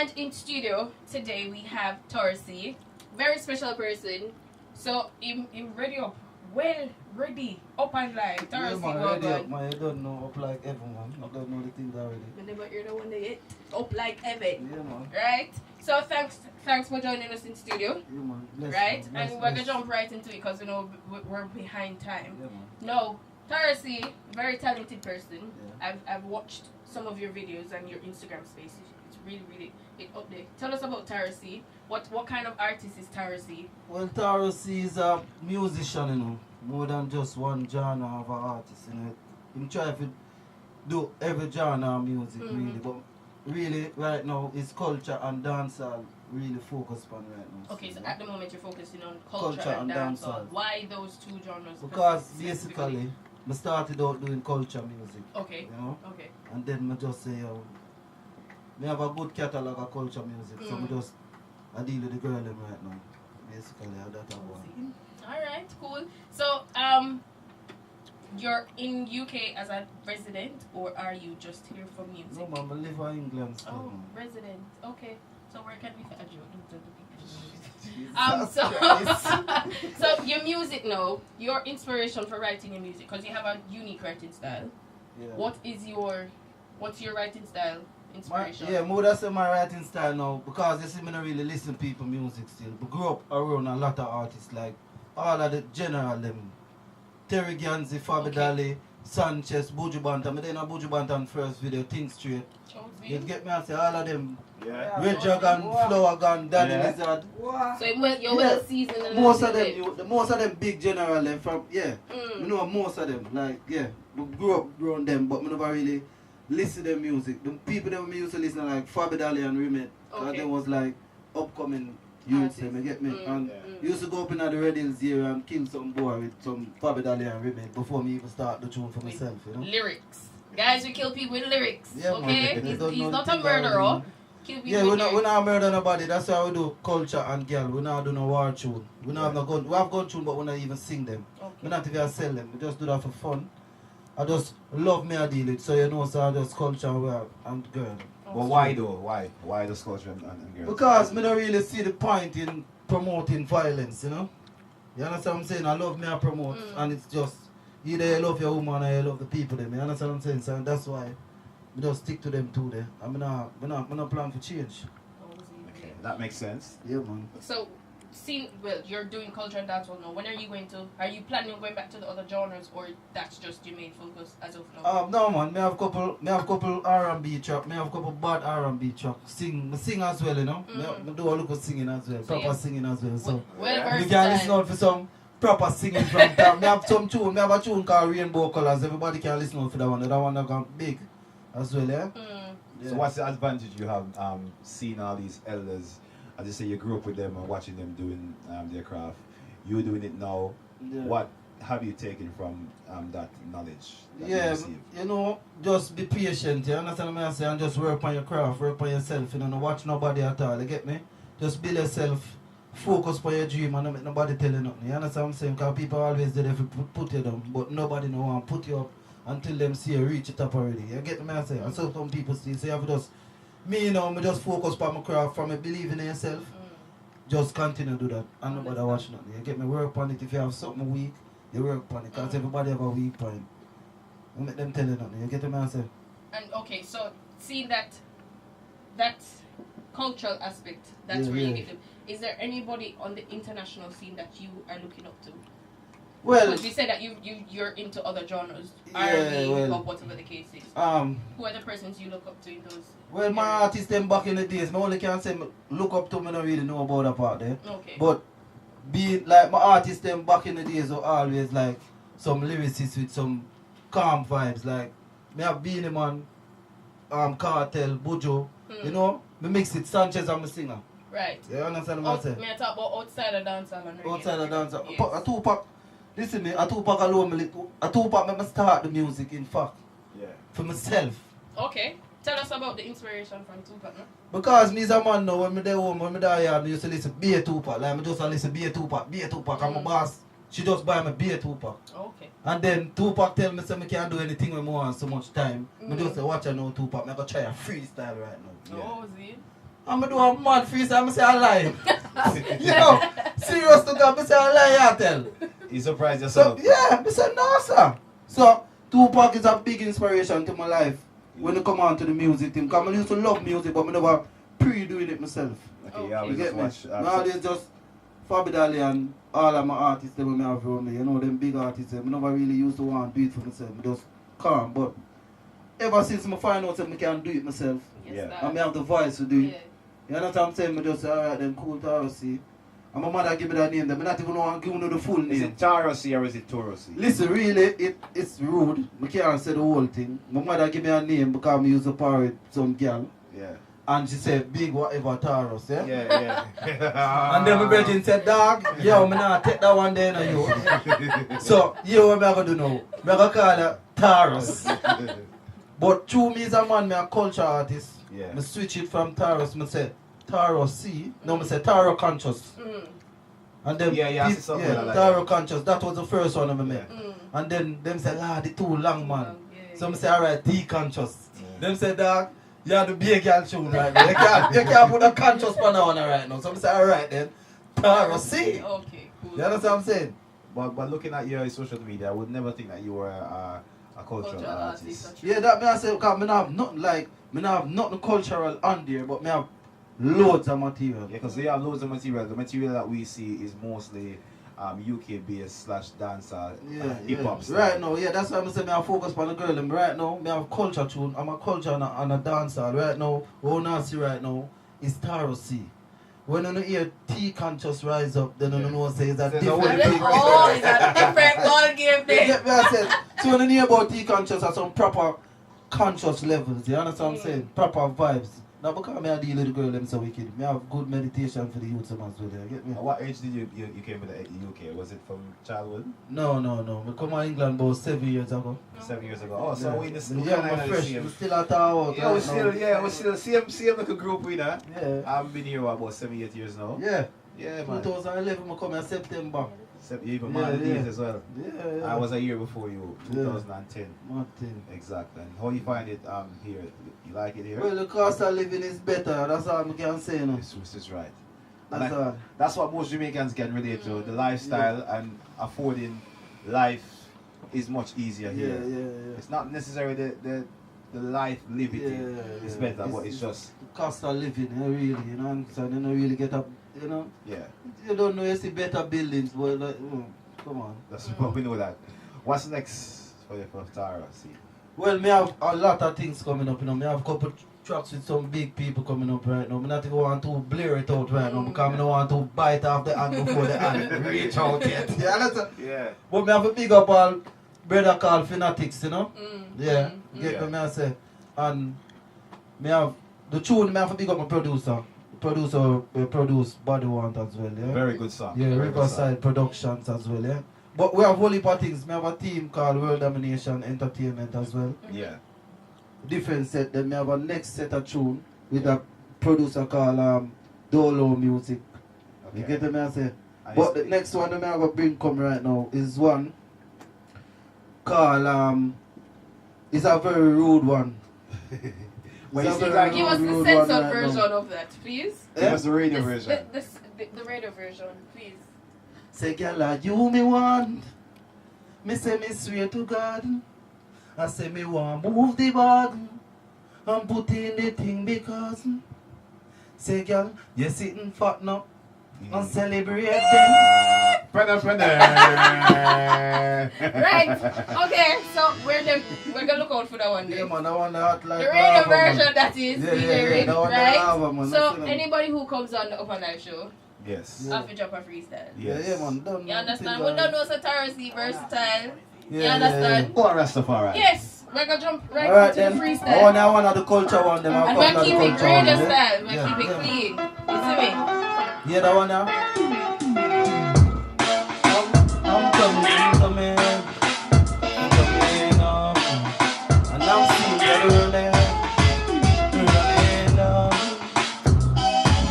And in studio today we have Tauro, very special person. So him ready up, well ready, up and live. Tauro, yeah, man, ready up, man. You don't know up like everyone. I don't know the things already. I never hear the one they get up like heaven. Yeah, man. Right? So thanks for joining us in studio. Yeah, man. Bless, Right? man. And we're gonna jump right into it because you know we're behind time. Yeah, man. No, Tauro, very talented person. Yeah. I've watched some of your videos and your Instagram space. It's really it up there. Tell us about Tauro. What kind of artist is Tauro? Well, Tauro is a musician, you know, more than just one genre of an artist, you know. He try to do every genre of music, really, but really, right now, it's culture and dancehall really focused on right now. Okay, so you at the moment you're focusing on culture and dancehall. Why those two genres? Because basically, I started out doing culture music. Okay. You know? Okay. And then I just say, I have a good catalog of culture music, so I deal with the girl them right now. Basically, that's one. Alright, cool. So, you're in UK as a resident, or are you just here for music? No, man, I live in England still. Oh, resident. Okay. So where can we find you? So your music now, your inspiration for writing your music, because you have a unique writing style. Yeah. What's your writing style inspiration? More that's my writing style now, because you see me not really listen to people music still. But grew up around a lot of artists, like all of the general them. Terry Ganzi, Fabi Dali, Sanchez, Buju Bantam. I did a Buju Bantam first video, Think Straight. You get me and say all of them. Yeah. Red Dragon, Flower Gun, Daddy Lizard. So you're well seasoned. Most of them big general them from you know most of them we grew up around them, but we never really listen to their music. The people that we used to listen to like Fabi Dali and Remit, because they was like upcoming youths, you get me? And used to go up in the Red Hills area and kill some boy with some Fabi Dali and Remit before me even start the tune for myself, you know? Lyrics. Guys, we kill people with lyrics. Yeah, okay? Man, he's not a murderer. Kill people with we're not murder nobody. That's why we do culture and girl. We not do no war tune. We not have no gun. We have gun tune, but we not even sing them. Okay. We not even sell them. We just do that for fun. I just love me I deal it. So you know, so I just culture and girl. But why though? Why the culture and girls? Because me don't really see the point in promoting violence, you know? You understand what I'm saying? I love me I promote, and it's just either you love your woman or you love the people them. You understand what I'm saying? So that's why we just stick to them too there. I'm not plan for change. Okay, that makes sense. Yeah, man. So, you're doing culture and dancehall now. When are you planning on going back to the other genres, or that's just your main focus as of now? No man, me have couple R&B track, me have couple bad R&B track. Me sing as well, you know. Me do a little singing as well, proper singing as well. So you can listen out for some proper singing from time. Me have some tune, me have a tune called Rainbow Colors. Everybody can listen out for that one. That one that gone big as well, yeah? Yeah. So what's the advantage you have seeing all these elders? As you say, you grew up with them and watching them doing their craft. You're doing it now. Yeah. What have you taken from that knowledge that you Yeah, received? you know, just be patient, you understand what I'm saying? And just work on your craft, work on yourself, you know, don't watch nobody at all, you get me? Just build yourself, focus on your dream and don't make nobody tell you nothing, you understand what I'm saying? Because people always there to put you down, but nobody no want put you up until them see you reach the top already, you get me I say? And so some people see, so you have to just, me, you know, me just focus on my craft, from me believing in yourself, just continue to do that, and nobody watch nothing, you get me? Work on it, if you have something weak, you work on it, because everybody have a weak point. Don't make them tell you nothing, you get me I say? And okay, so seeing that cultural aspect, that's really good. Is there anybody on the international scene that you are looking up to? Well, because you said that you're into other genres, yeah, R&B, or whatever the case is. Who are the persons you look up to in those? Well, my artists them back in the days, I only can say look up to me, I don't really know about that part there. Okay. But being like my artists them back in the days were always like some lyricists with some calm vibes. Like me have Beanie Man, Cartel, Bujo, you know, me mix it, Sanchez and me singer. Right. You understand what I'm saying? Me I talk about outside of dancehall and reggae. Outside of dancehall. Yes. A Tupac, listen me, a Tupac alone, a Tupac make me start the music in fact. Yeah. For myself. Okay. Tell us about the inspiration from Tupac, no? Because me as a man now, when me there home, when me there here, I used to listen to Beer Tupac. Like, I just listen to Beer Tupac, and my boss, she just buy me Beer Tupac. Okay. And then Tupac tell me say I can't do anything when I want so much time. I just say, watch I know Tupac, I go try a freestyle right now. Oh, see? I'm do a mad freestyle, I say I lie. Yo, serious to God, I say I lie, I tell. You surprised So, yourself? yeah, I said no, sir. So, Tupac is a big inspiration to my life when it come on to the music thing. Because I used to love music, but I never pre-doing it myself. Okay, yeah, You we get just me? watch. Nowadays, just Fabidali and all of my artists that we have around me, you know, them big artists, I never really used to want to do it for myself. I just calm. But ever since I find out that I can do it myself, Yes, Yeah. and I have the voice to do it, Yeah. you know what I'm saying? I just say, alright, then cool, Tauro, see. And my mother give me that name, I not even know give me the full Is name. it Tauro C or is it Tauro C? Listen, really, it's rude. I can't say the whole thing. My mother give me a name because I used to power with some girl. Yeah. And she said, big whatever Taurus, yeah? Yeah. And then my brother said, dog, yo, I'm not take that one day, no, you. So, yo, what am I going to do now? I'm going to call her Taurus. But true me is a man, me a culture artist. Yeah. I switch it from Taurus, I say Tauro C. No, I say Tauro Conscious. Mm. And then, Yeah, I see something yeah, like Tauro Conscious. That was the first one I made. Yeah. Mm. And then them say, ah, the too long, man. Yeah, So I yeah. say, alright, T-Conscious. Yeah. Them say, dog, you have the big girl tune right now. You can't put a conscious pan on her right now. So I say, alright then, Tauro C. Okay, cool. You understand what I'm saying? But looking at your social media, I would never think that you were a cultural Cultural artist. artist. Yeah, that me I say, because I have nothing like, I have nothing cultural on there, but I have loads of material. Yeah, because they have loads of material. The material that we see is mostly UK based / dancer, hip hop style. Right now, yeah, that's why I'm saying I focus on the girl. And right now, I have culture tune. I'm a culture and a dancer. Right now, what I see right now is Tauro C. When you hear T conscious rise up, then you know say it's a There's different a And thing. then, oh, it's a different ball game You thing. get me? I said, so when you hear about T conscious at some proper conscious levels, you understand what I'm saying? Proper vibes. Now because I deal with the girl them so wicked, I have good meditation for the youth as well, you get me? At what age did you came to the UK? Was it from childhood? No. I come to England about 7 years ago. 7 years ago. Oh, so we just Yeah, I'm fresh. We still at our Yeah, we're still same like a group with her. Yeah. I've been here about 7-8 years now. Yeah. Yeah, man. 2011 I come in September. Even Yeah, man yeah. days as well. Yeah. I was a year before you, Yeah. 2010. Martin. Exactly. And how you find it here? You like it here? Well, the cost of living is better. That's all I can say. No. This is right. That's And all. that's what most Jamaicans can relate to. The lifestyle and affording life is much easier here. Yeah. It's not necessarily the life living Yeah, is better, but it's just the cost of living, really, you know. So you don't really get up, you know. yeah. You don't know you see better buildings, but like, come on. That's what we know that. What's next for you for Tauro? See. Well, me have a lot of things coming up, you know. Me have a couple tracks with some big people coming up right now. Me not even want to blur it out right now because I don't want to bite off the hand before the hand reach out yet. You understand? Yeah. But me have a big up all brother called Fanatics, you know. Yeah, get Yeah. me I say. And me have the tune, me have to big up my producer. The producer produce Body Want as well, yeah. Very good song. Yeah, Very good song. Riverside Productions as well, yeah. But we have a whole heap of things. We have a team called World Domination Entertainment as well. Yeah. Different set. Then we have a next set of tune with a producer called Dolo Music. Okay. You get me I say? And But the next one that I'm going to bring come right now is one called, it's a very rude one. Well, It's you a see, very like, Give us the rude censored one right version now. of that, please. Give us the radio version. The radio version, please. Say, girl, you me want. Me say me swear to God. I say me want move the bag and put in the thing because. Say, girl, you sitting fat now and celebrate them. Right. Okay, so we're gonna look out for that one Yeah, then. man, I want that like The radio lava, man. version that is Yeah, DJ Rick, that one right? lava, man. So That's it. anybody who comes on the Upnlive show, Yes. Yeah. have to drop a freestyle. Yes. Yeah, man. Don't, You understand? think We don't know Tauro C versatile. Yeah, You understand? Go on, Rastafari. Yes, we're gonna jump right Alright into then. the I freestyle. want the culture one. Then I'll And come we're to the keeping culture one, radio yeah? style. We're Yeah, keeping yeah. clean. You see me? Yeah, that one now. I'm coming up, and I'm seeing the running up.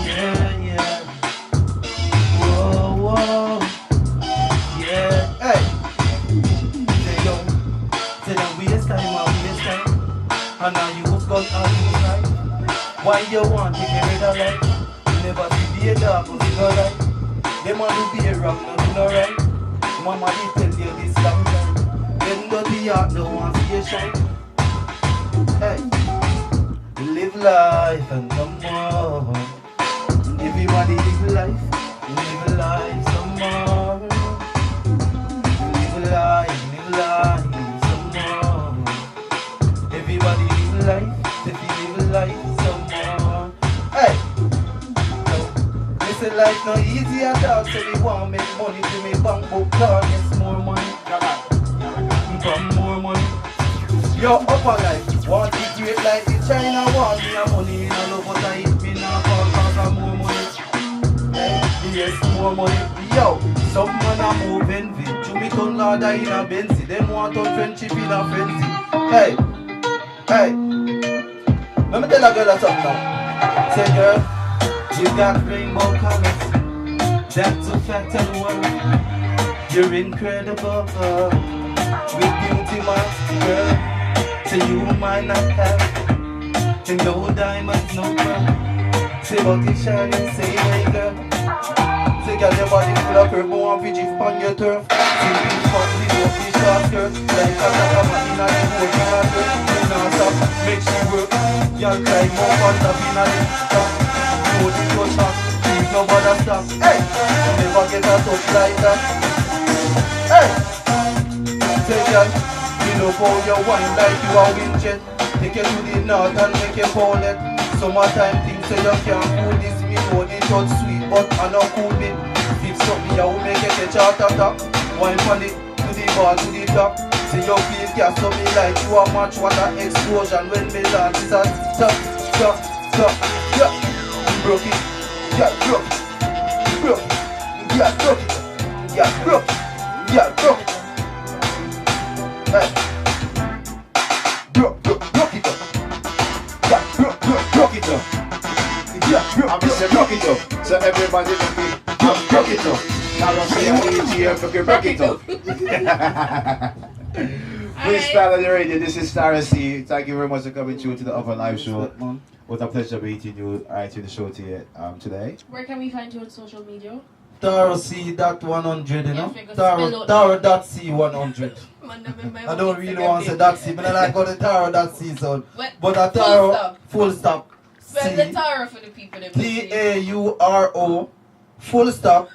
Yeah. Whoa, yeah. Hey, say the waste time, my waste time, and now you got all this right. Why you want to get rid of life? be a dog, but you know right. Them want to be a rock, no, you know right. Mama they tell you this long time. Them dirty heart no want to see you shine. Hey, live life and come on. Everybody live life some more. Live life some more. Everybody live life, if you live life some more. Hey, so, listen, life no easy at all, so they want make money to me bank book card, yes, more money. More money. Yo, Upnlive, want to great like the China want me a money in a love, but I hit me now cause of more money. Hey, yes, more money. Yo, some man a move envy. Jimmy turn ladder in a Benzie. Them want on friendship in a frenzy. Hey, let me tell a girl something now. Say girl, you got rainbow colors. That's a fact of the world. You're incredible, with beauty marks, girl. So you might not have, and no diamonds, no pearl. Say but it shining, say hey girl. Say girl your body full of purple, want to jiff on your turf. See me fun, leave up the short skirt. Like a man in a the whole girl. Do not stop, make she work. Y'all climb up on top in a the top. Hold it your shot, please nobody stop. Hey, never get a touch like that. Hey, say girl, you know how you wine like you are windjet. Take you to the north and make you call it. Summertime things so you can't cool this. Me know the touch sweet but I not cool it. If something you will make you catch heart attack. Wine from it to the bar to the top. Say you feel gas so me like you a match water explosion. When me land is a stop. Yeah, broke it. Yeah, broke it. Yeah, broke it. Yeah, broke it. Yeah, broke it. Hey. Broke it up. Yeah, broke it up. Yeah, I'm just saying, rock it up. So everybody look me, rock it up. Now I'm saying, EGF, rock it up. Freestyle on the radio, this is Tauro C. Thank you very much for coming through to the Upnlive show. What a pleasure meeting you to the show today. Where can we find you on social media? Tauro C.100, you know? Yeah, Tauro.C100. I don't really want to say that C, but I like how the Tauro.C sound. But a Tauro, full stop. Spell the Tauro for the people. Tauro, full stop,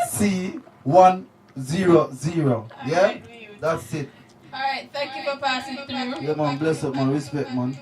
C100. Yeah? That's it. Alright, thank you for passing through. Yeah, man, bless up, man. Respect, man.